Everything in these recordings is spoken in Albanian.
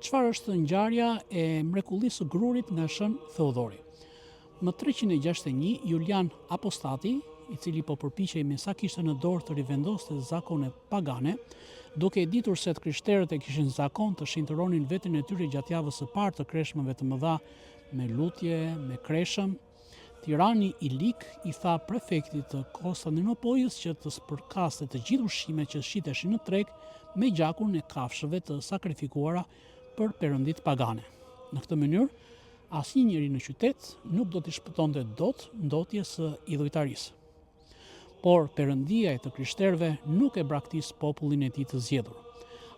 Çfarë është ngjarja e mrekullisë së grurit nga shën Theodori? Më 361 Julian Apostati, i cili po përpiqej me sa kishte në dorë të rivendoste zakonet pagane, duke e ditur se të krishterët e kishin zakon të shinjtëronin veten e tyre gjatë javës së parë të kreshmave të mëdha me lutje, me kreshëm, Tirani Ilik i tha prefektit të Konstantinopojës që të spërkaste të gjithë ushqimet që shiteshin në treg me gjakun e kafshëve të sakrifikuara për perëndit pagane. Në këtë mënyrë, asnjë njeri në qytet nuk do t'i shpëtonte dot ndotjes së idhujtarisë. Por perëndia e të krishterëve nuk e braktis popullin e tij të zgjedhur.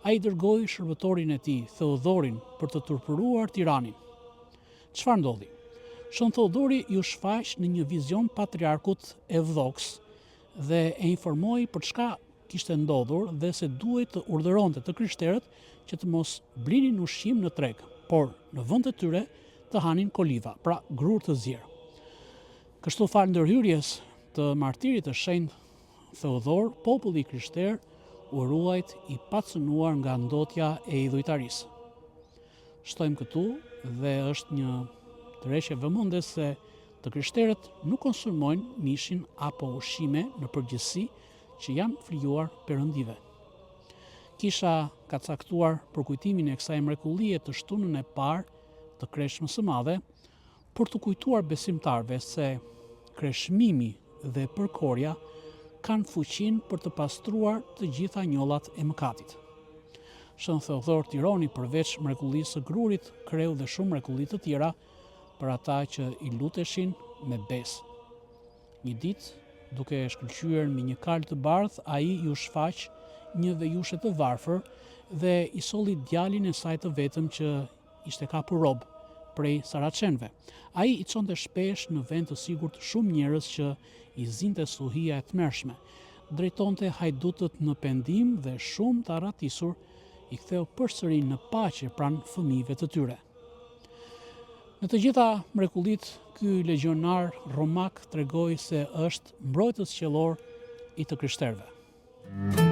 Ai dërgoi shërbëtorin e tij, Theodorin, për të turpëruar Tiranin. Çfarë ndodhi? Shën Theodori ju shfaq në një vizion patriarkut Evdoks dhe e informoi për çka kishte ndodhur dhe se duhej të urdhëronte të krishterët që të mos blinin ushqim në treg, por në vend të tyre të hanin koliva, pra grur të zier. Kështu fal ndërhyrjes të martirit të shenjtë Theodor, populli krishter u ruajt i pacënuar nga ndotja e idhujtarisë. Shtojmë këtu dhe është një tërheqje vëmendjes se të krishterët nuk konsumojnë mishin apo ushqime në përgjithësi që janë flijuar perëndive. Kisha ka caktuar për kujtimin e kësaj mrekullie të shtunën e parë të kreshmës së madhe për të kujtuar besimtarve se kreshmimi dhe përkorja kanë fuqinë për të pastruar të gjitha njollat e mëkatit. Shën Theodor Tirani përveç mrekullisë së grurit kreu dhe shumë mrekulli të tjera për ata që i luteshin me besë. Një ditë, duke shkëlqyer me një kal të bardhë, ai ju shfaq një vejushe të varfër dhe i solli djalin e saj të vetëm që ishte kapur rob prej saraqenëve. Ai i çonte shpesh në vend të sigurt shumë njerëz që i zinte stuhia e tmerrshme, drejtonte hajdutët në pendim dhe shumë të arratisur i ktheu përsëri në paqe pranë fëmijëve të tyre. Në të gjitha mrekullit, ky legionar romak tregoi se është mbrojtës qiellor i të krishterëve.